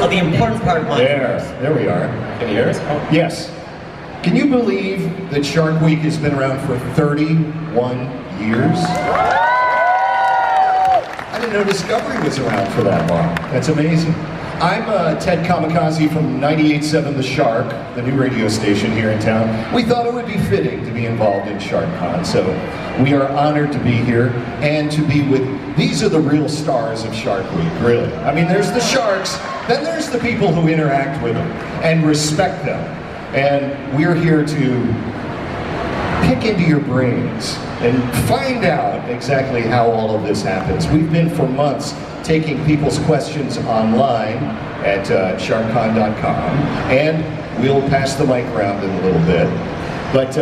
Oh, the important part of There we are. Can you hear us? Oh. Yes. Can you believe that Shark Week has been around for 31 years? I didn't know Discovery was around for that long. That's amazing. I'm Ted Kamikaze from 98.7 The Shark, the new radio station here in town. We thought it would be fitting to be involved in SharkCon, so we are honored to be here and to be with, these are the real stars of Shark Week, really. I mean, there's the sharks, then there's the people who interact with them and respect them. And we're here to pick into your brains and find out exactly how all of this happens. We've been for months taking people's questions online at sharkcon.com, and we'll pass the mic around in a little bit. But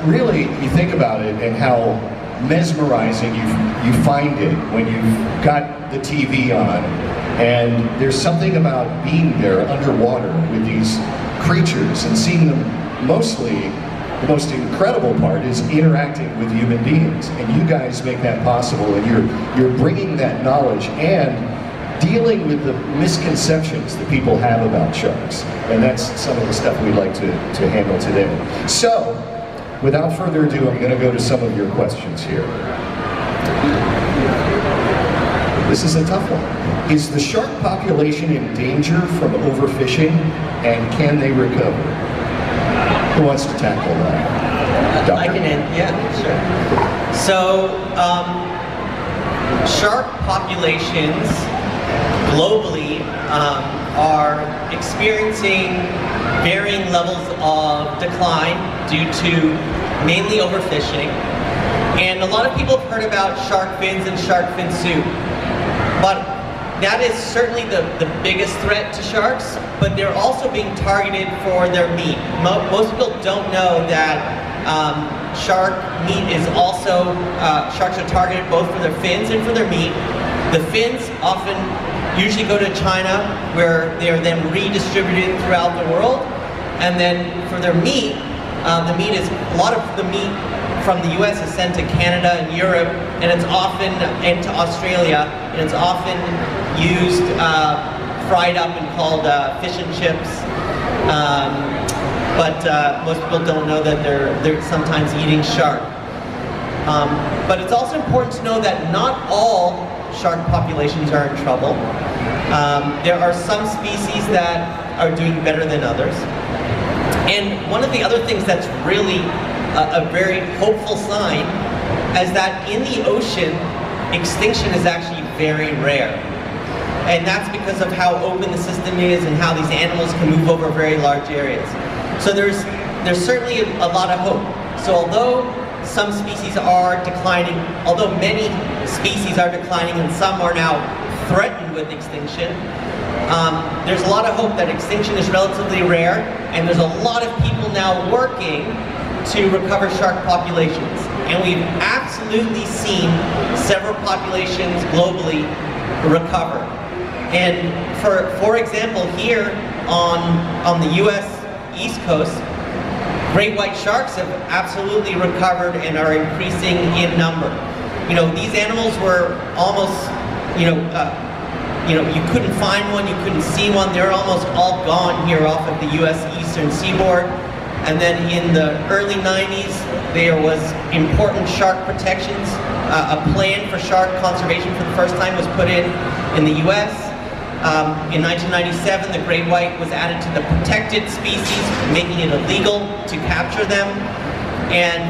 really, you think about it and how mesmerizing you find it when you've got the TV on, and there's something about being there underwater with these creatures and seeing them mostly. The most incredible part is interacting with human beings, and you guys make that possible, and you're bringing that knowledge and dealing with the misconceptions that people have about sharks, and that's some of the stuff we'd like to handle today. So, without further ado, I'm going to go to some of your questions here. This is a tough one. Is the shark population in danger from overfishing, and can they recover? Who wants to tackle that? I can end, yeah, sure. So, shark populations globally are experiencing varying levels of decline due to mainly overfishing. And a lot of people have heard about shark fins and shark fin soup. But that is certainly the biggest threat to sharks, but they're also being targeted for their meat. Most people don't know that shark meat is also, sharks are targeted both for their fins and for their meat. The fins often usually go to China, where they are then redistributed throughout the world. And then for their meat, a lot of the meat from the US is sent to Canada and Europe, and it's often into Australia, and it's often used, fried up and called fish and chips. But most people don't know that they're sometimes eating shark. But it's also important to know that not all shark populations are in trouble. There are some species that are doing better than others. And one of the other things that's really a very hopeful sign is that in the ocean, extinction is actually very rare. And that's because of how open the system is and how these animals can move over very large areas. So there's certainly a lot of hope. So although some species are declining, although many species are declining and some are now threatened with extinction, there's a lot of hope that extinction is relatively rare, and there's a lot of people now working to recover shark populations. And we've absolutely seen several populations globally recover. And for example, here on the US East Coast, great white sharks have absolutely recovered and are increasing in number. You know, these animals were almost, you couldn't find one, you couldn't see one. They're almost all gone here off of the US eastern seaboard. And then in the early 90s, there was important shark protections. A plan for shark conservation for the first time was put in the US. In 1997, the great white was added to the protected species, making it illegal to capture them. And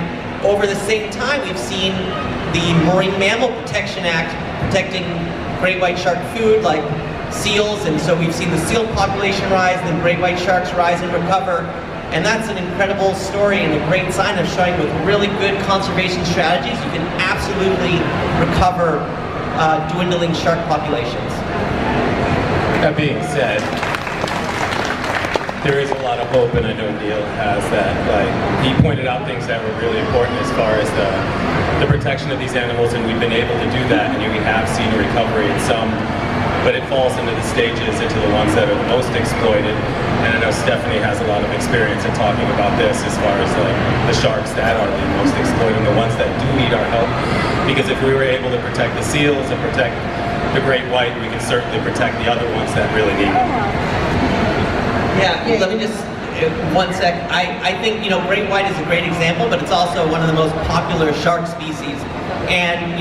over the same time, we've seen the Marine Mammal Protection Act protecting great white shark food like seals, and so we've seen the seal population rise, and the great white sharks rise and recover. And that's an incredible story and a great sign of showing with really good conservation strategies, you can absolutely recover dwindling shark populations. That being said, there is a lot of hope, and I know Neil has that. Like, he pointed out things that were really important as far as the protection of these animals, and we've been able to do that, and we have seen a recovery in some, but it falls into the stages, into the ones that are the most exploited. And I know Stefanie has a lot of experience in talking about this as far as like the sharks that are the most exploited, the ones that do need our help. Because if we were able to protect the seals and protect the great white, we can certainly protect the other ones that really need it. Yeah, let me just, one sec. I think, great white is a great example, but it's also one of the most popular shark species. And,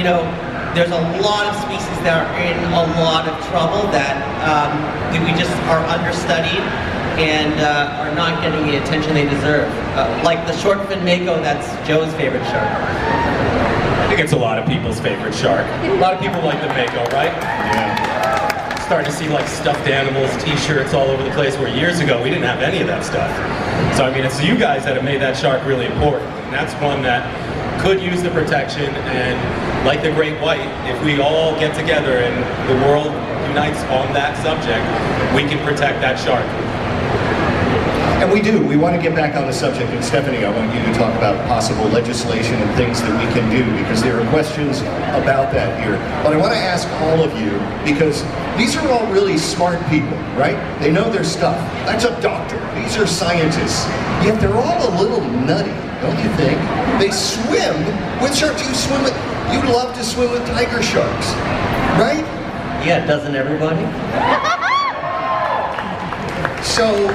there's a lot of species that are in a lot of trouble that we just are understudied and are not getting the attention they deserve. Like the short-fin mako, that's Joe's favorite shark. I think it's a lot of people's favorite shark. A lot of people like the mako, right? Yeah. Starting to see like stuffed animals, t-shirts all over the place, where years ago we didn't have any of that stuff. So I mean, it's you guys that have made that shark really important. And that's one that could use the protection, and like the great white, if we all get together and the world unites on that subject, we can protect that shark. And we do. We want to get back on the subject. And Stefanie, I want you to talk about possible legislation and things that we can do, because there are questions about that here. But I want to ask all of you, because these are all really smart people, right? They know their stuff. That's a doctor. These are scientists. Yet they're all a little nutty, don't you think? They swim with sharks. You'd love to swim with tiger sharks, right? Yeah, doesn't everybody? So,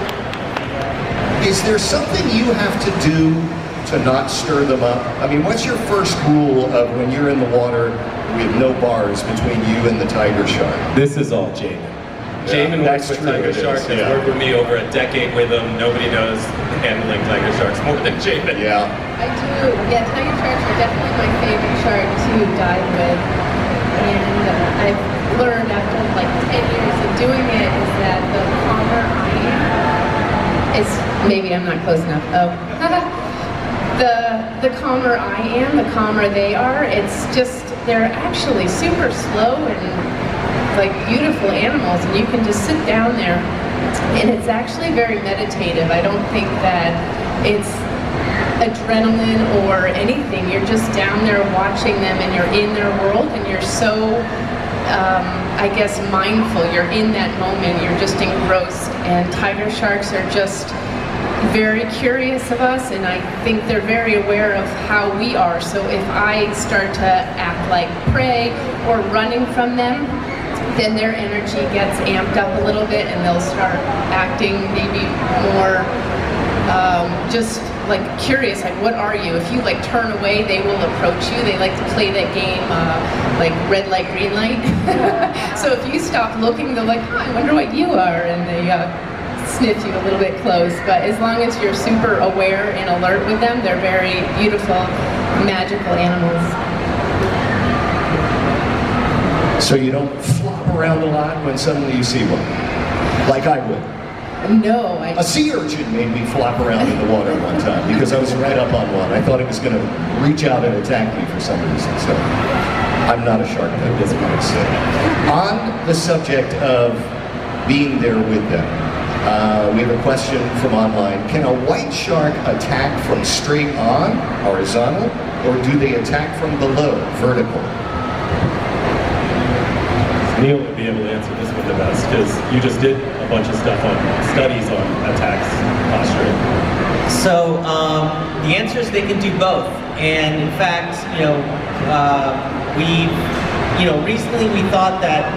is there something you have to do to not stir them up? I mean, what's your first rule of when you're in the water with no bars between you and the tiger shark? This is all Jamin. Jamin works with tiger sharks. Has worked with me over a decade with them. Nobody knows handling tiger sharks more than Jamin. Yeah. I do. Yeah, tiger sharks are definitely my favorite shark to dive with. And I've learned after like 10 years of doing it is that the calmer I am is, maybe I'm not close enough. Oh. The calmer I am, the calmer they are. It's just, they're actually super slow and like beautiful animals, and you can just sit down there and it's actually very meditative. I don't think that it's adrenaline or anything. You're just down there watching them and you're in their world and you're so I guess mindful. You're in that moment, you're just engrossed. And tiger sharks are just very curious of us, and I think they're very aware of how we are. So if I start to act like prey or running from them, then their energy gets amped up a little bit and they'll start acting maybe more just like curious, like what are you? If you like turn away, they will approach you. They like to play that game like red light, green light. So if you stop looking, they're like, oh, I wonder what you are, and they sniff you a little bit close. But as long as you're super aware and alert with them, they're very beautiful, magical animals. So you don't flop around a lot when suddenly you see one, like I would. No, A sea urchin made me flop around in the water one time because I was right up on one. I thought it was going to reach out and attack me for some reason. So I'm not a shark, that doesn't want to say. On the subject of being there with them, we have a question from online. Can a white shark attack from straight on, horizontal, or do they attack from below, vertical? Neil would be able to answer this one the best, because you just did a bunch of stuff on studies on attacks posturing. So the answer is they can do both. And in fact, recently we thought that,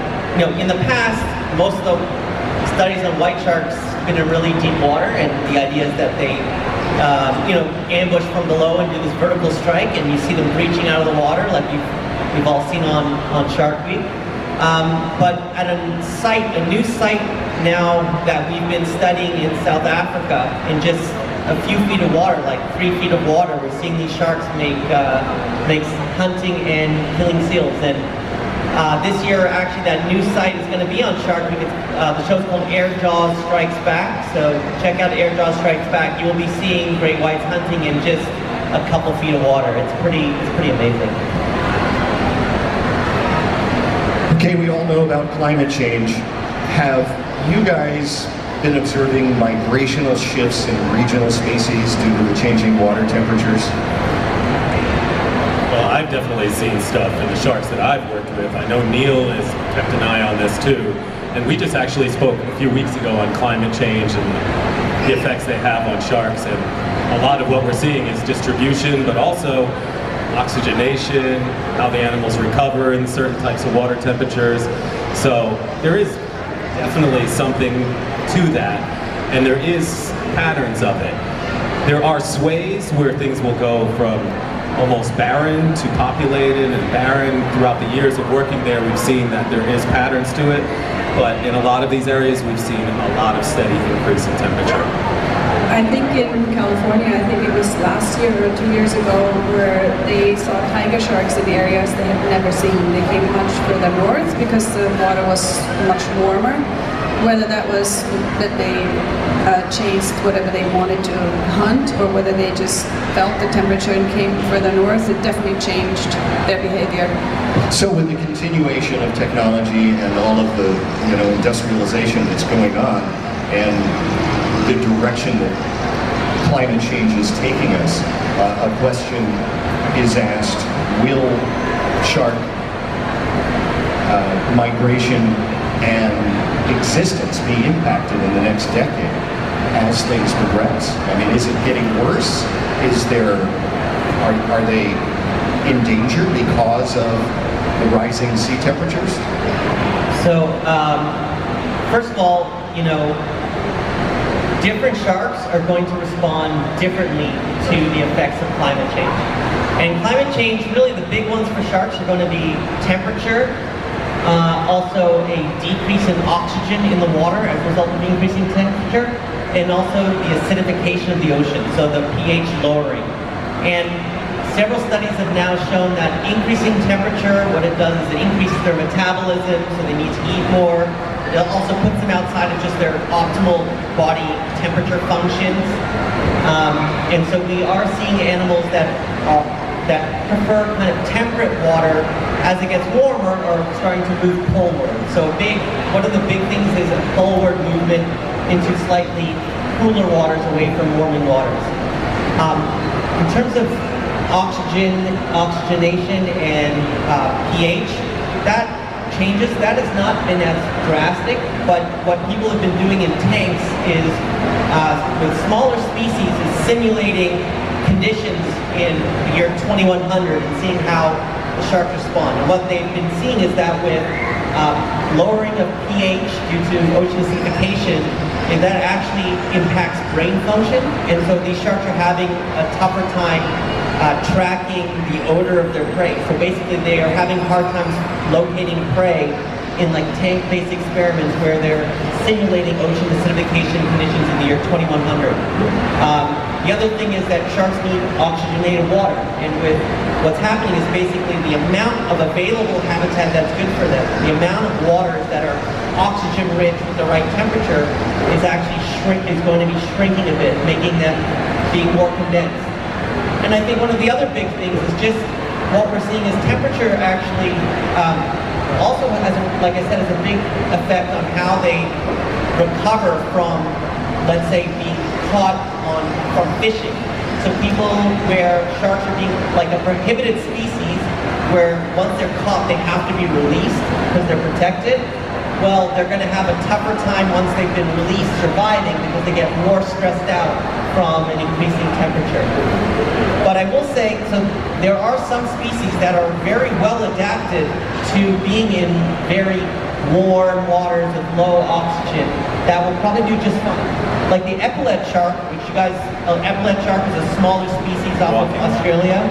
in the past, most of the studies on white sharks have been in really deep water, and the idea is that they, ambush from below and do this vertical strike, and you see them breaching out of the water, like we've all seen on Shark Week. But at a new site now that we've been studying in South Africa, in just a few feet of water, like 3 feet of water, we're seeing these sharks make hunting and killing seals. And this year, actually, that new site is going to be on Shark Week. The show's called Air Jaws Strikes Back. So check out Air Jaws Strikes Back. You will be seeing great whites hunting in just a couple feet of water. It's pretty amazing. Okay, we all know about climate change. Have you guys been observing migrational shifts in regional species due to the changing water temperatures? Well, I've definitely seen stuff in the sharks that I've worked with. I know Neil has kept an eye on this too. And we just actually spoke a few weeks ago on climate change and the effects they have on sharks. And a lot of what we're seeing is distribution, but also oxygenation, how the animals recover in certain types of water temperatures. So there is definitely something to that. and there is patterns of it. There are sways where things will go from almost barren to populated and barren. Throughout the years of working there, we've seen that there is patterns to it, but in a lot of these areas, we've seen a lot of steady increase in temperature. I think in California, I think it was last year or 2 years ago, where they saw tiger sharks in areas they had never seen. They came much further north because the water was much warmer. Whether that was that they chased whatever they wanted to hunt, or whether they just felt the temperature and came further north, it definitely changed their behavior. So with the continuation of technology and all of the industrialization that's going on, and the direction that climate change is taking us, a question is asked: will shark migration and existence be impacted in the next decade as things progress? I mean, is it getting worse? Are they in danger because of the rising sea temperatures? So, first of all, different sharks are going to respond differently to the effects of climate change. And climate change, really the big ones for sharks are going to be temperature, also a decrease in oxygen in the water as a result of increasing temperature, and also the acidification of the ocean, so the pH lowering. And several studies have now shown that increasing temperature, what it does is it increases their metabolism, so they need to eat more. It also puts them outside of just their optimal body temperature functions. And so we are seeing animals that prefer kind of temperate water. As it gets warmer, are starting to move poleward. So one of the big things is a poleward movement into slightly cooler waters away from warming waters. In terms of oxygenation and pH, that changes. That has not been as drastic, but what people have been doing in tanks is, with smaller species, is simulating conditions in the year 2100 and seeing how the sharks respond. And what they've been seeing is that with lowering of pH due to ocean acidification, that actually impacts brain function, and so these sharks are having a tougher time tracking the odor of their prey. So basically they are having hard times locating prey in like tank-based experiments where they're simulating ocean acidification conditions in the year 2100. The other thing is that sharks need oxygenated water, and with what's happening is basically the amount of available habitat that's good for them, the amount of waters that are oxygen-rich with the right temperature is actually going to be shrinking a bit, making them being more condensed. And I think one of the other big things is just what we're seeing is temperature actually also has, like I said, has a big effect on how they recover from, let's say, being caught from fishing. So people where sharks are being like a prohibited species, where once they're caught they have to be released because they're protected, well, they're going to have a tougher time once they've been released surviving because they get more stressed out from an increasing temperature. But I will say, so there are some species that are very well adapted to being in very warm waters with low oxygen that will probably do just fine. Like the epaulet shark, which you guys, epaulet shark is a smaller species off of Australia.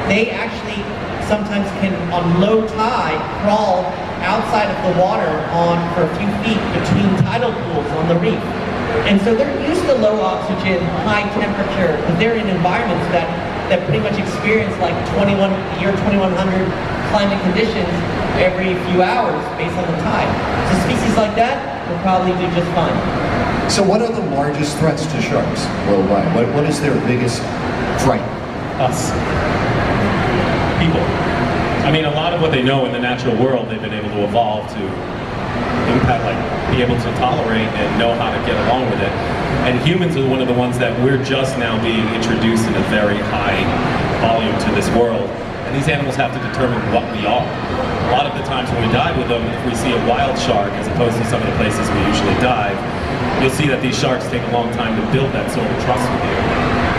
They actually sometimes can, on low tide, crawl outside of the water for a few feet between tidal pools on the reef. And so they're used to low oxygen, high temperature, because they're in environments that pretty much experience like year 2100 climate conditions every few hours based on the tide. So species like that will probably do just fine. So what are the largest threats to sharks worldwide? What is their biggest threat? Us. People. I mean, a lot of what they know in the natural world, they've been able to evolve to impact, like be able to tolerate and know how to get along with it. And humans are one of the ones that we're just now being introduced in a very high volume to this world. And these animals have to determine what we are. A lot of the times when we dive with them, if we see a wild shark as opposed to some of the places we usually dive, you'll see that these sharks take a long time to build that sort of trust with you.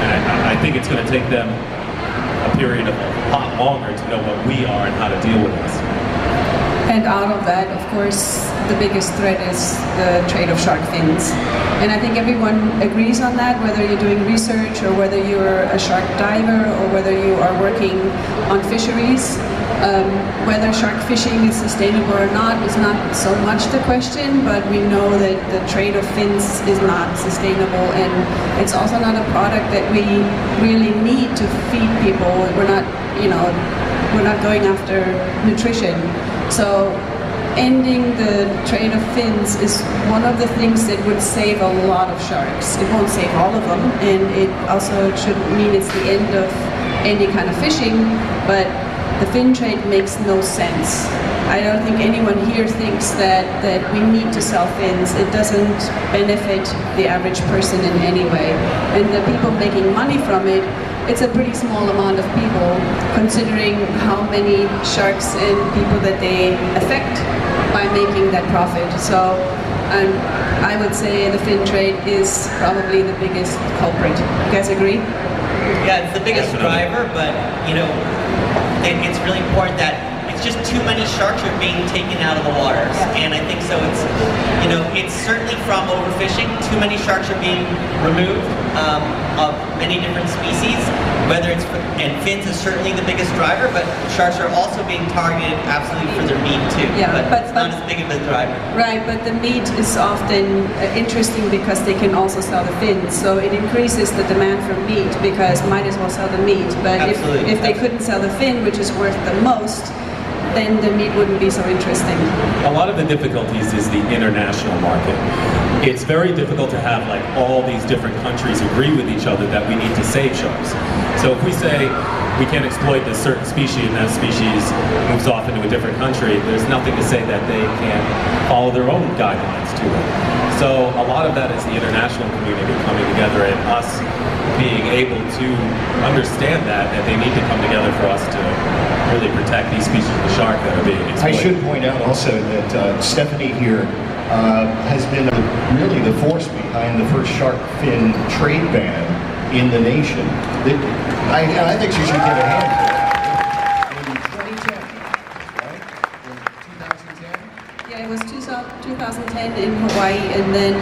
And I think it's going to take them a period of a lot longer to know what we are and how to deal with us. And out of that, of course, the biggest threat is the trade of shark fins. And I think everyone agrees on that, whether you're doing research or whether you're a shark diver or whether you are working on fisheries. Whether shark fishing is sustainable or not is not so much the question, but we know that the trade of fins is not sustainable, and it's also not a product that we really need to feed people. We're not, we're not going after nutrition. So ending the trade of fins is one of the things that would save a lot of sharks. It won't save all of them, and it also shouldn't mean it's the end of any kind of fishing, but the fin trade makes no sense. I don't think anyone here thinks that we need to sell fins. It doesn't benefit the average person in any way. And the people making money from it, it's a pretty small amount of people, considering how many sharks and people that they affect by making that profit. So I would say the fin trade is probably the biggest culprit. You guys agree? Yeah, it's the biggest driver, but it's really important that it's just too many sharks are being taken out of the waters, and I think so. It's certainly from overfishing. Too many sharks are being removed of many different species. And fins is certainly the biggest driver, but sharks are also being targeted absolutely for their meat too. Yeah, but it's not as big of a driver. Right, but the meat is often interesting because they can also sell the fins, so it increases the demand for meat because might as well sell the meat. But if they couldn't sell the fin, which is worth the most, then the meat wouldn't be so interesting. A lot of the difficulties is the international market. It's very difficult to have all these different countries agree with each other that we need to save sharks. So if we say we can't exploit this certain species and that species moves off into a different country, there's nothing to say that they can't follow their own guidelines to it. So a lot of that is the international community coming together and us being able to understand that they need to come together for us to really protect these species of shark that are being exploited. I should point out also that Stefanie here has been really the force behind the first shark fin trade ban in the nation. I think she should get a hand for it. In 2010, right? In 2010? Yeah, it was 2010 in Hawaii, and then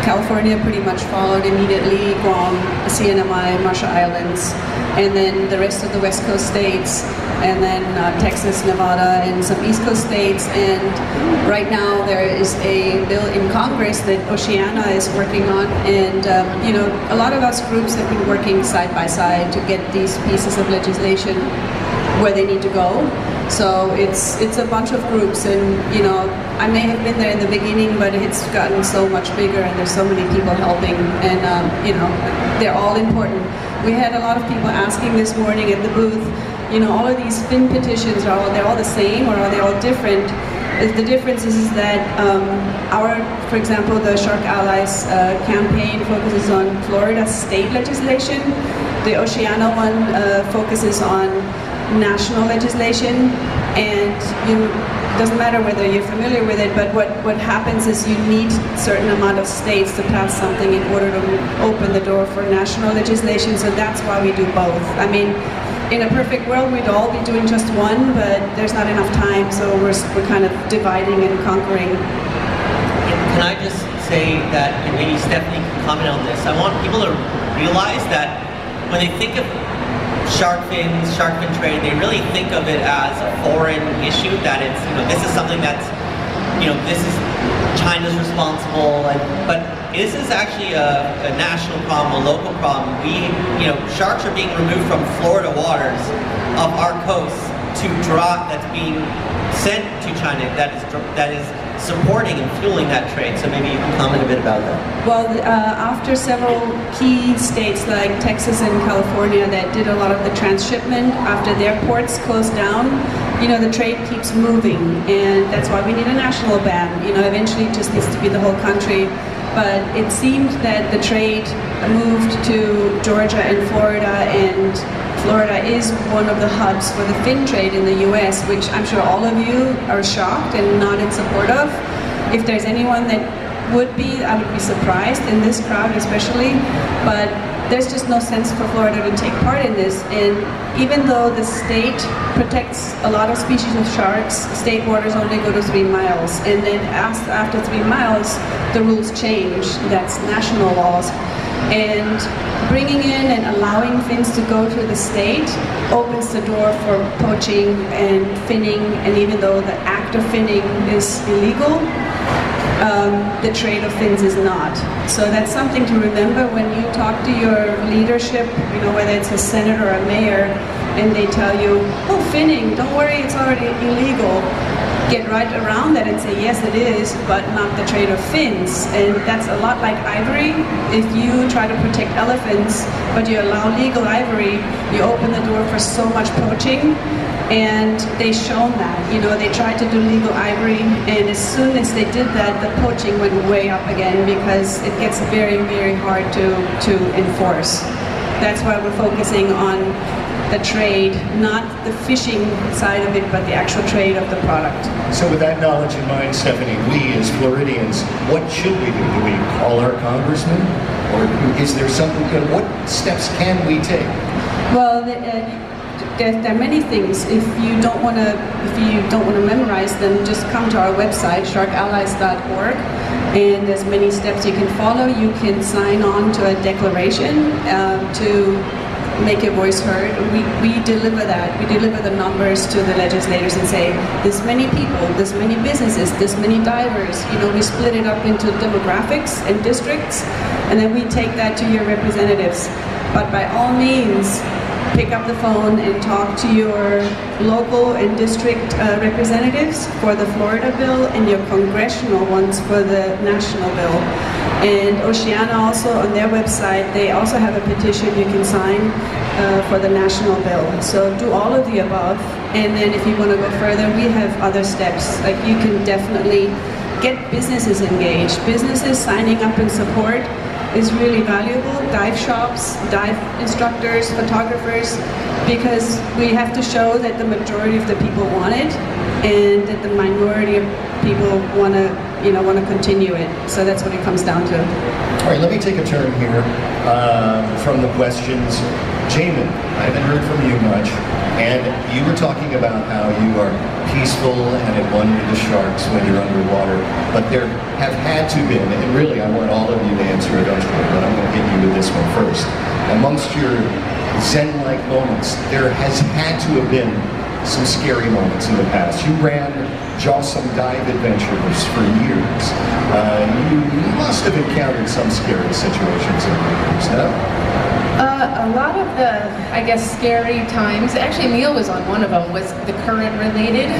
California pretty much followed immediately, Guam, CNMI, Marshall Islands, and then the rest of the West Coast states, and then Texas, Nevada, and some East Coast states. And right now there is a bill in Congress that Oceania is working on, and a lot of us groups have been working side by side to get these pieces of legislation where they need to go. So it's a bunch of groups, and I may have been there in the beginning, but it's gotten so much bigger, and there's so many people helping, and they're all important. We had a lot of people asking this morning at the booth, all of these fin petitions they're all the same, or are they all different? The difference is that for example, the Shark Allies campaign focuses on Florida state legislation. The Oceania one focuses on national legislation, and it doesn't matter whether you're familiar with it, but what happens is you need a certain amount of states to pass something in order to open the door for national legislation, so that's why we do both. I mean, in a perfect world, we'd all be doing just one, but there's not enough time, so we're kind of dividing and conquering. Can I just say that, and maybe Stefanie can comment on this, I want people to realize that when they think of shark fin trade, they really think of it as a foreign issue, that it's, this is something that's, this is China's responsible, but this is actually a national problem, a local problem. Sharks are being removed from Florida waters of our coasts to that's being sent to China, that is supporting and fueling that trade. So maybe you can comment a bit about that. Well, after several key states like Texas and California that did a lot of the transshipment, after their ports closed down, the trade keeps moving, and that's why we need a national ban. Eventually it just needs to be the whole country. But it seemed that the trade moved to Georgia and Florida, and Florida is one of the hubs for the fin trade in the US, which I'm sure all of you are shocked and not in support of. If there's anyone that would be, I would be surprised, in this crowd especially. But there's just no sense for Florida to take part in this. And even though the state protects a lot of species of sharks, state waters only go to 3 miles. And then after 3 miles, the rules change. That's national laws. And bringing in and allowing fins to go to the state opens the door for poaching and finning, and even though the act of finning is illegal, the trade of fins is not. So that's something to remember when you talk to your leadership, you know, whether it's a senator or a mayor, and they tell you, oh, finning, don't worry, it's already illegal. Get right around that and say, yes, it is, but not the trade of fins. And that's a lot like ivory. If you try to protect elephants, but you allow legal ivory, you open the door for so much poaching. And they've shown that, you know, they tried to do legal ivory, and as soon as they did that, the poaching went way up again because it gets very, very hard to enforce. That's why we're focusing on the trade, not the fishing side of it, but the actual trade of the product. So with that knowledge in mind, Stephanie, we as Floridians, what should we do? Do we call our congressman? Or is there something, what steps can we take? Well, there are many things. If you don't want to memorize them, just come to our website, sharkallies.org, and there's many steps you can follow. You can sign on to a declaration to make your voice heard. We deliver that. We deliver the numbers to the legislators and say, this many people, this many businesses, this many divers. You know, we split it up into demographics and districts, and then we take that to your representatives. But by all means, pick up the phone and talk to your local and district representatives for the Florida bill and your congressional ones for the national bill. And Oceana also, on their website, they also have a petition you can sign for the national bill. So do all of the above. And then if you want to go further, we have other steps. Like you can definitely get businesses engaged. Businesses signing up in support is really valuable. Dive shops, dive instructors, photographers, because we have to show that the majority of the people want it and that the minority of people want to continue it. So that's what it comes down to. All right, let me take a turn here from the questions. Jamin, I haven't heard from you much, and you were talking about how you are peaceful and at one with the sharks when you're underwater, but there have had to been, and really I want all of you to answer eventually, but I'm going to hit you with this one first. Amongst your Zen-like moments, there has had to have been some scary moments in the past. You ran Jawsome Dive Adventures for years. You must have encountered some scary situations in your years, no? A lot of the, I guess, scary times, actually Neil was on one of them, was the current related.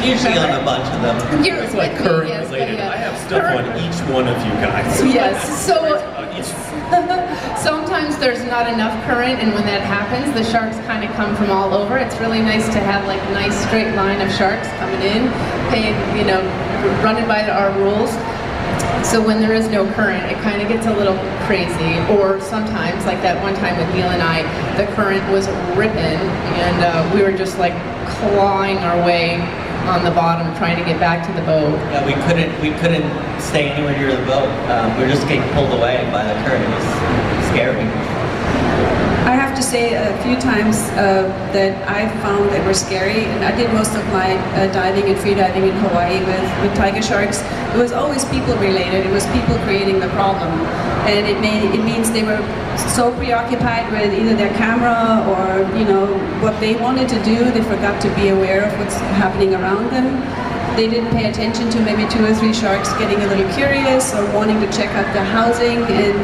Usually on a bunch of them. You're It's like with me, current yes, related. but yeah. I have stuff on each one of you guys. Yes, so Each sometimes there's not enough current, and when that happens, the sharks kind of come from all over. It's really nice to have like a nice straight line of sharks coming in, paying, running by our rules. So when there is no current, it kind of gets a little crazy. Or sometimes, like that one time with Neil and I, the current was ripping, and we were just like clawing our way on the bottom, trying to get back to the boat. Yeah, we couldn't stay anywhere near the boat. We were just getting pulled away by the current. It was scary. I have to say a few times that I found that were scary, and I did most of my diving and free diving in Hawaii with tiger sharks. It was always people related. It was people creating the problem, and it means they were so preoccupied with either their camera or what they wanted to do, they forgot to be aware of what's happening around them. They didn't pay attention to maybe 2 or 3 sharks getting a little curious or wanting to check out the housing, and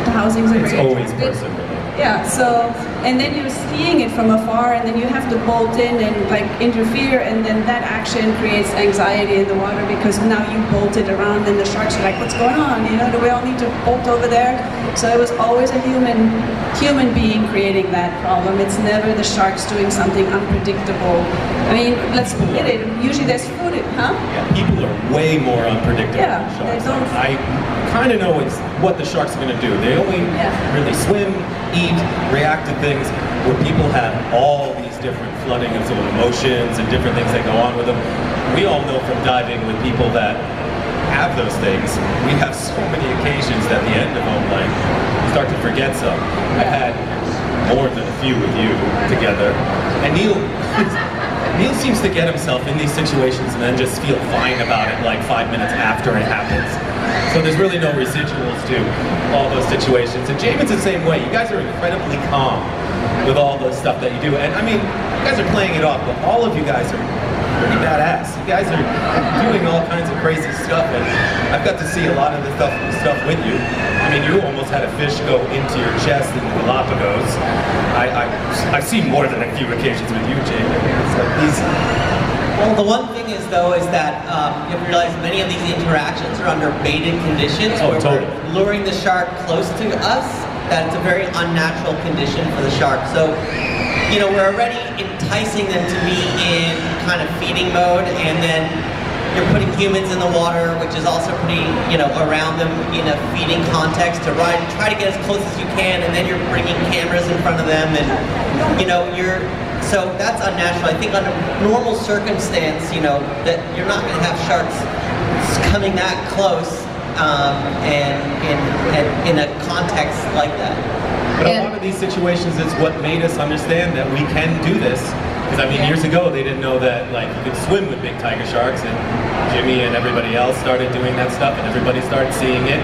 the housings are It's very always expensive. person. Yeah, so, and then you're seeing it from afar, and then you have to bolt in and interfere, and then that action creates anxiety in the water because now you bolted around and the sharks are like, what's going on? Do we all need to bolt over there? So it was always a human being creating that problem. It's never the sharks doing something unpredictable. I mean, let's admit it, usually there's food, huh? Yeah, people are way more unpredictable Yeah, than sharks. they don't- I kind of know what the sharks are going to do. They only really swim, eat, react to things, where people have all these different flooding of emotions and different things that go on with them. We all know from diving with people that have those things, we have so many occasions at the end of them, like, start to forget some. I've had more than a few with you together. And Neil seems to get himself in these situations and then just feel fine about it like 5 minutes after it happens. So there's really no residuals to all those situations. And Jamin's the same way. You guys are incredibly calm with all the stuff that you do. And I mean, you guys are playing it off, but all of you guys are pretty badass. You guys are doing all kinds of crazy stuff, and I've got to see a lot of the stuff with you. I mean, you almost had a fish go into your chest in the Galapagos. I've seen more than a few occasions with you, Jamin. It's like these. Well, the one thing is, though, is that you have to realize many of these interactions are under baited conditions, where totally. we're luring the shark close to us. That it's a very unnatural condition for the shark. So, you know, we're already enticing them to be in kind of feeding mode, and then you're putting humans in the water, which is also pretty, you know, around them in a feeding context to try to get as close as you can, and then you're bringing cameras in front of them, and, you know, so that's unnatural. I think under normal circumstance, you know, that you're not going to have sharks coming that close and in a context like that. But a lot of these situations is what made us understand that we can do this. Because I mean, years ago they didn't know that like you could swim with big tiger sharks, and Jimmy and everybody else started doing that stuff, and everybody started seeing it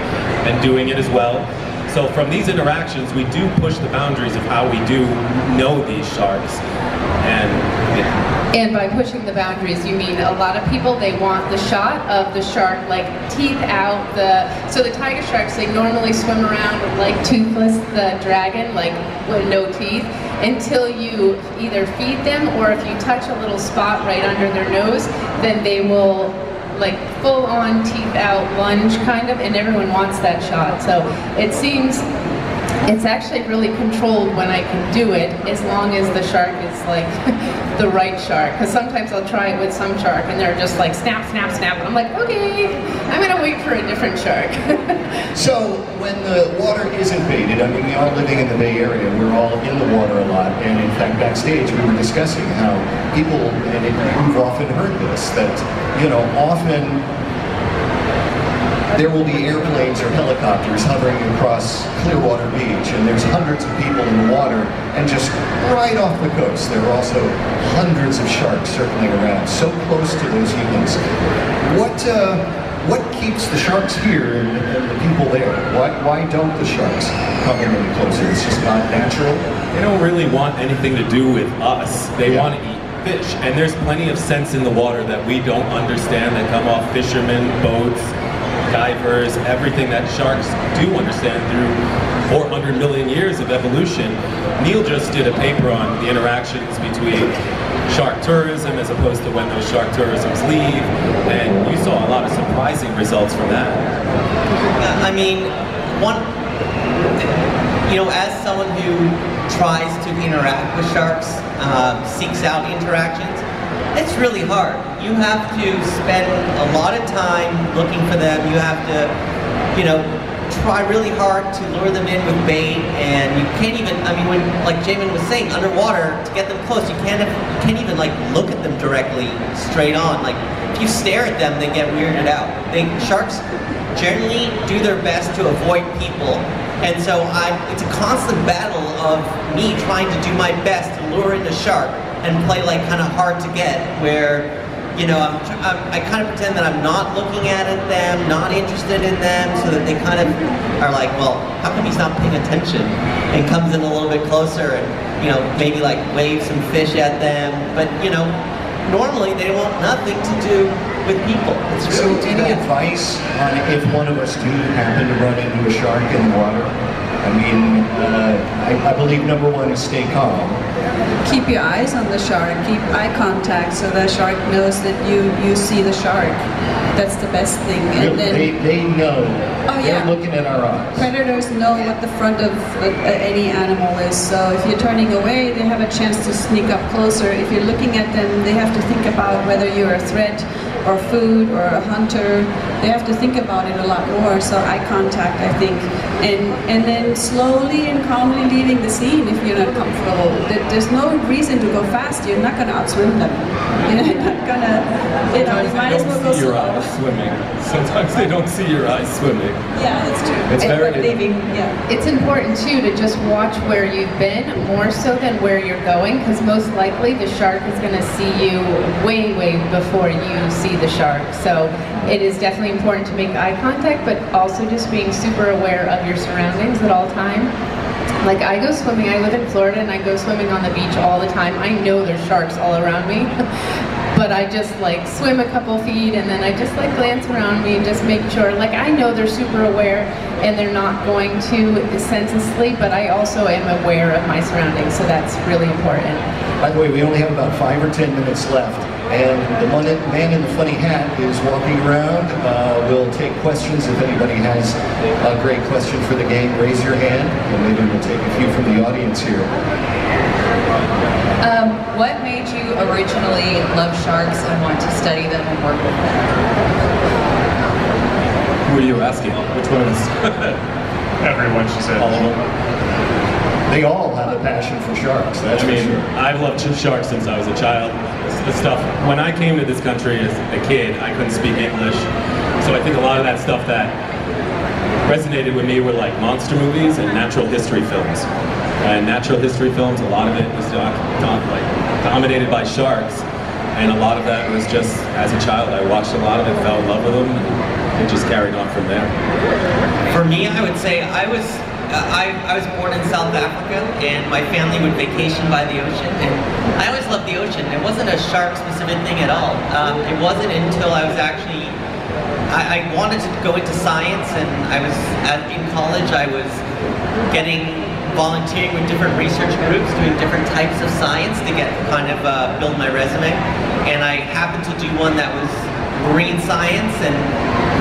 and doing it as well. So from these interactions, we do push the boundaries of how we do know these sharks. And by pushing the boundaries, you mean a lot of people, they want the shot of the shark, like teeth out. So the tiger sharks, they normally swim around with like Toothless the dragon, like with no teeth, until you either feed them, or if you touch a little spot right under their nose, then they will like full on teeth out lunge kind of, and everyone wants that shot. So it seems it's actually really controlled when I can do it, as long as the shark is like the right shark. Because sometimes I'll try it with some shark and they're just like snap, snap, snap, and I'm like, okay, I'm gonna wait for a different shark. So when the water isn't baited, I mean, we all living in the Bay Area, we're all in the water a lot, and in fact backstage we were discussing how people, and you've often heard this, that, you know, often there will be airplanes or helicopters hovering across Clearwater Beach, and there's hundreds of people in the water, and just right off the coast there are also hundreds of sharks circling around, so close to those humans. What keeps the sharks here and the people there? Why don't the sharks come in any closer? It's just not natural? They don't really want anything to do with us. They want to eat fish, and there's plenty of sense in the water that we don't understand that come off fishermen, boats, divers, everything that sharks do understand through 400 million years of evolution. Neil just did a paper on the interactions between shark tourism as opposed to when those shark tourisms leave, and you saw a lot of surprising results from that. I mean, you know, as someone who tries to interact with sharks, seeks out interactions, it's really hard. You have to spend a lot of time looking for them. You have to, you know, try really hard to lure them in with bait, and you can't even, I mean, when, like Jamin was saying, underwater, to get them close, you can't even like look at them directly, straight on. Like, if you stare at them, they get weirded out. Sharks generally do their best to avoid people, and so it's a constant battle of me trying to do my best to lure in the shark and play like kind of hard to get, where, you know, I kind of pretend that I'm not looking at them, not interested in them, so that they kind of are like, well, how come he's not paying attention? And comes in a little bit closer and, you know, maybe like wave some fish at them. But, you know, normally they want nothing to do with people. It's really so any advice on if one of us do happen to run into a shark in the water? I mean, I believe number one is stay calm. Keep your eyes on the shark, keep eye contact so the shark knows that you see the shark. That's the best thing. And then, they know. Oh, They're yeah. looking at our eyes. Predators know what the front of any animal is, so if you're turning away, they have a chance to sneak up closer. If you're looking at them, they have to think about whether you're a threat or food or a hunter. They have to think about it a lot more, so eye contact, I think, and then slowly and calmly leaving the scene if you're not comfortable. There's no reason to go fast. You're not going to outswim them. You're not going to, you know, you might as well go see your slow. eyes swimming. Sometimes they don't see your eyes swimming. Yeah, that's true. It's very leaving, yeah. It's important too to just watch where you've been more so than where you're going, because most likely the shark is going to see you way before you see the shark. So it is definitely important to make eye contact, but also just being super aware of your surroundings at all time. Like I go swimming, I live in Florida and I go swimming on the beach all the time. I know there's sharks all around me. But I just like swim a couple feet and then I just like glance around me and just make sure, like I know they're super aware and they're not going to senselessly, but I also am aware of my surroundings, so that's really important. By the way, we only have about 5 or 10 minutes left, and the man in the funny hat is walking around. We'll take questions. If anybody has a great question for the game, raise your hand, and maybe we'll take a few from the audience here. What made you originally love sharks and want to study them and work with them? Who are you asking? Which one is? Everyone, she said. All of them. They all have a passion for sharks, that's I mean, for sure. I've loved sharks since I was a child. The stuff, when I came to this country as a kid, I couldn't speak English. So I think a lot of that stuff that resonated with me were like monster movies and natural history films. And natural history films, a lot of it was dominated by sharks. And a lot of that was just, as a child, I watched a lot of it, fell in love with them, and it just carried on from there. For me, I would say I was born in South Africa, and my family would vacation by the ocean, and I always loved the ocean. It wasn't a shark-specific thing at all. It wasn't until I was actually, I wanted to go into science, and in college, I was volunteering with different research groups, doing different types of science to get build my resume, and I happened to do one that was marine science, and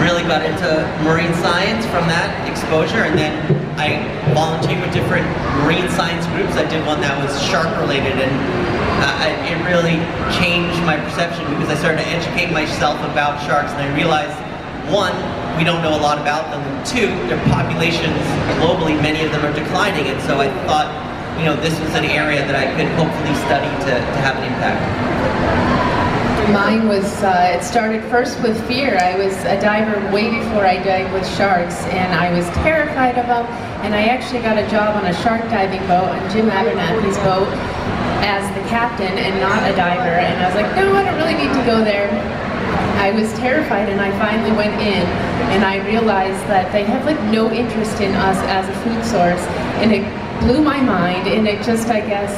really got into marine science from that exposure. And then I volunteered with different marine science groups. I did one that was shark related, and it really changed my perception because I started to educate myself about sharks, and I realized, one, we don't know a lot about them, and two, their populations globally, many of them are declining, and so I thought, you know, this was an area that I could hopefully study to have an impact. Mine was, it started first with fear. I was a diver way before I dived with sharks, and I was terrified of them, and I actually got a job on a shark diving boat, on Jim Abernathy's boat, as the captain and not a diver, and I was like, no, I don't really need to go there. I was terrified, and I finally went in, and I realized that they have like no interest in us as a food source, and it blew my mind, and it just, I guess,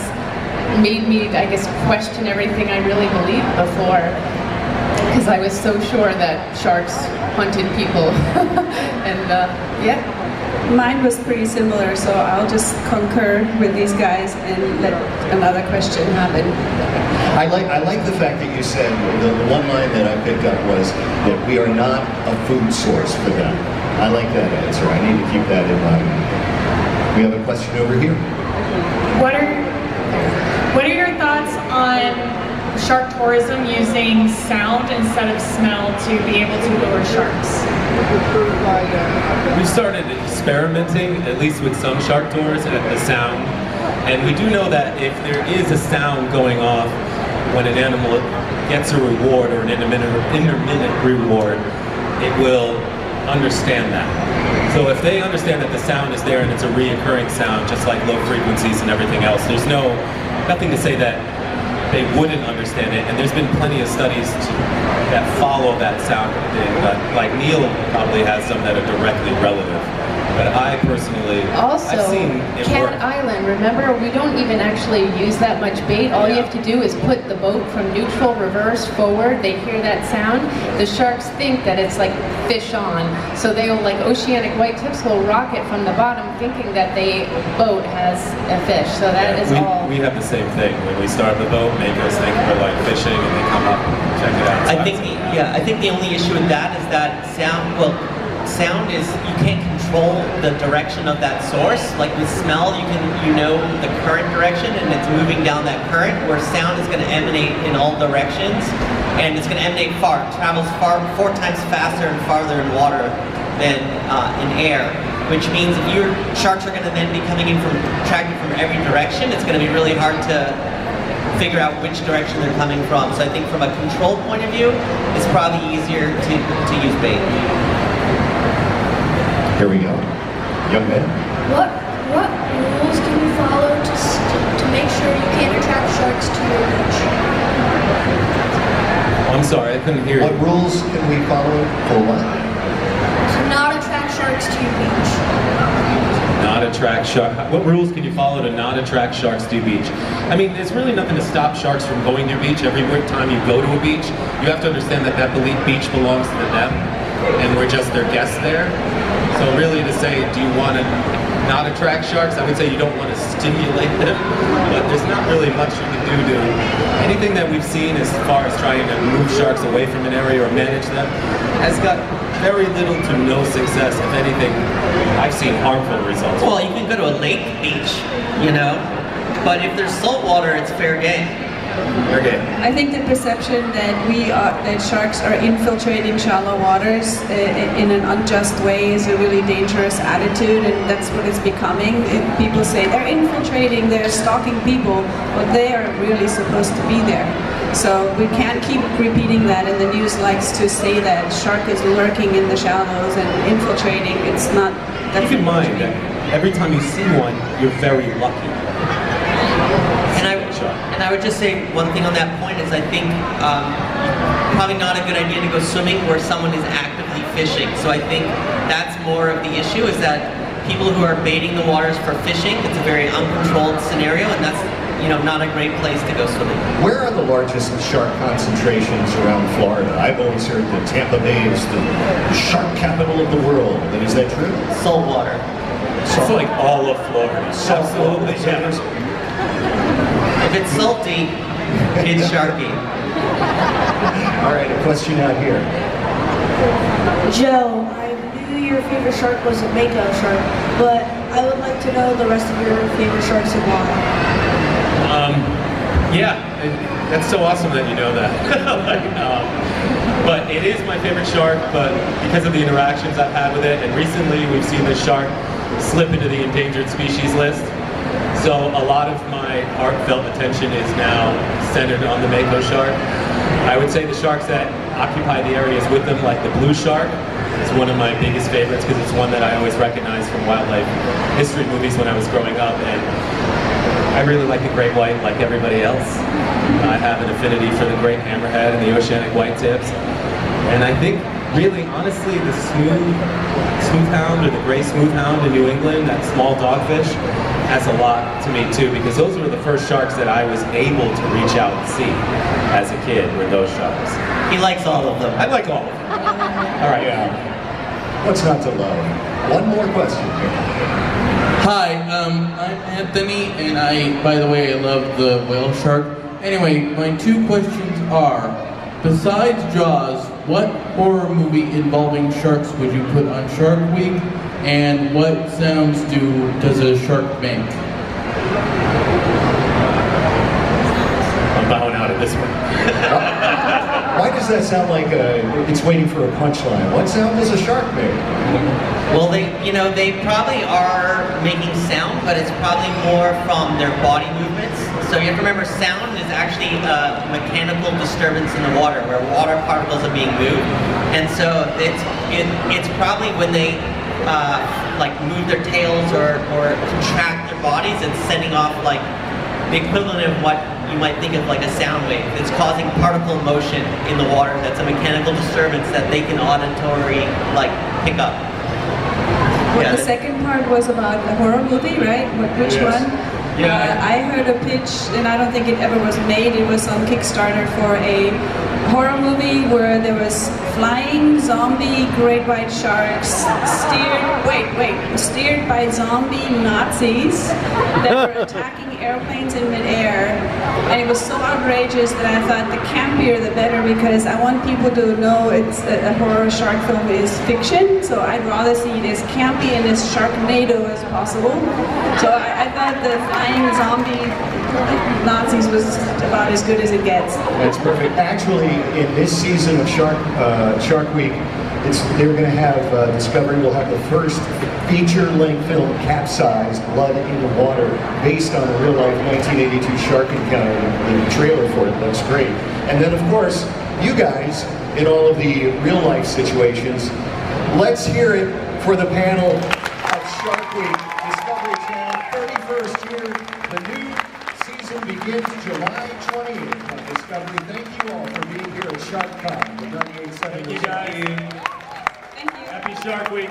made me, question everything I really believed before, because I was so sure that sharks hunted people, and yeah. Mine was pretty similar, so I'll just concur with these guys and let another question happen. I like the fact that you said, the one line that I picked up was that we are not a food source for them. I like that answer. I need to keep that in mind. We have a question over here. What are your thoughts on shark tourism using sound instead of smell to be able to lure sharks? We've started experimenting, at least with some shark tours, at the sound. And we do know that if there is a sound going off when an animal gets a reward or an intermittent reward, it will understand that. So if they understand that the sound is there and it's a reoccurring sound, just like low frequencies and everything else, there's nothing to say that they wouldn't understand it. And there's been plenty of studies that follow that sound thing, but like Neil probably has some that are directly relative. But I personally, Also, I've seen it Cat work. Island, remember, we don't even actually use that much bait. All you have to do is put the boat from neutral, reverse, forward. They hear that sound. The sharks think that it's like fish on. So they'll, like oceanic white tips, will rocket from the bottom thinking that the boat has a fish. So that is all. We have the same thing. When we start the boat, make us think we're like fishing, and they come up and check it out. So I think the only issue with that is that sound is, you can't control the direction of that source. Like with smell, you know the current direction and it's moving down that current, where sound is going to emanate in all directions, and it's going to emanate far. It travels 4 times faster and farther in water than in air. which means if your sharks are going to then be coming in from attracted from every direction, it's going to be really hard to figure out which direction they're coming from. So I think from a control point of view, it's probably easier to use bait. Here we go. Young man. What rules can you follow to make sure you can't attract sharks to your beach? I'm sorry, I couldn't hear What you. rules can we follow for what? To not attract sharks to your beach. Not attract sharks. What rules can you follow to not attract sharks to your beach? I mean, there's really nothing to stop sharks from going to your beach. Every time you go to a beach, you have to understand that beach belongs to them, and we're just their guests there. So really to say, do you want to not attract sharks? I would say you don't want to stimulate them, but there's not really much you can do to anything that we've seen as far as trying to move sharks away from an area or manage them has got very little to no success. If anything, I've seen harmful results. Well, you can go to a lake beach, you know, but if there's salt water, it's fair game. Okay. I think the perception that sharks are infiltrating shallow waters in an unjust way is a really dangerous attitude, and that's what it's becoming. People say they're infiltrating, they're stalking people, but they are really supposed to be there. So we can't keep repeating that, and the news likes to say that shark is lurking in the shallows and infiltrating. It's not. Keep in mind that every time you see one, you're very lucky. And I would just say one thing on that point is I think probably not a good idea to go swimming where someone is actively fishing. So I think that's more of the issue, is that people who are baiting the waters for fishing, it's a very uncontrolled scenario, and that's, you know, not a great place to go swimming. Where are the largest shark concentrations around Florida? I've always heard that Tampa Bay is the shark capital of the world. And is that true? Saltwater. It's like all of Florida. Absolutely, yeah. If it's salty, it's sharky. All right, a question out here. Joe, I knew your favorite shark was a mako shark, but I would like to know the rest of your favorite sharks and why. Yeah, that's so awesome that you know that. But it is my favorite shark, but because of the interactions I've had with it, and recently we've seen this shark slip into the endangered species list. So a lot of my heartfelt attention is now centered on the mako shark. I would say the sharks that occupy the areas with them, like the blue shark, is one of my biggest favorites because it's one that I always recognized from wildlife history movies when I was growing up. And I really like the great white like everybody else. I have an affinity for the great hammerhead and the oceanic white tips. And I think really, honestly, the smooth hound or the gray smooth hound in New England, that small dogfish, has a lot to me too, because those were the first sharks that I was able to reach out and see as a kid, were those sharks. He likes all of them. I like all of them. All right. Yeah. What's not to love? One more question here. Hi, I'm Anthony, and by the way, I love the whale shark. Anyway, my two questions are, besides Jaws, what horror movie involving sharks would you put on Shark Week? And what sounds does a shark make? I'm bowing out at this one. Why does that sound like it's waiting for a punchline? What sound does a shark make? Well, they probably are making sound, but it's probably more from their body movements. So you have to remember, sound is actually a mechanical disturbance in the water, where water particles are being moved, and so it's probably when they like move their tails or contract their bodies, it's sending off like the equivalent of what you might think of like a sound wave. It's causing particle motion in the water. That's a mechanical disturbance that they can auditory like pick up. Well, the second part was about a horror movie, right? Which Yes. one? Yeah. I heard a pitch, and I don't think it ever was made. It was on Kickstarter for a horror movie where there was flying zombie great white sharks steered by zombie Nazis that were attacking airplanes in midair. And it was so outrageous that I thought the campier the better, because I want people to know it's a horror shark film is fiction. So I'd rather see it as campy and as Sharknado as possible. So I thought the flying zombie Nazis was about as good as it gets. That's perfect. Actually, in this season of Shark Week, They're going to have, Discovery will have the first feature-length film, Capsized, Blood in the Water, based on a real-life 1982 shark encounter. The trailer for it looks great. And then, of course, you guys, in all of the real-life situations, let's hear it for the panel at Shark Week, Discovery Channel, 31st year. The new season begins July 20th on Discovery. Thank you all for being here at SharkCon, the 98.7. Thank you, guys. Happy Shark Week.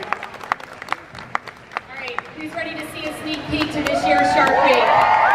All right, who's ready to see a sneak peek to this year's Shark Week?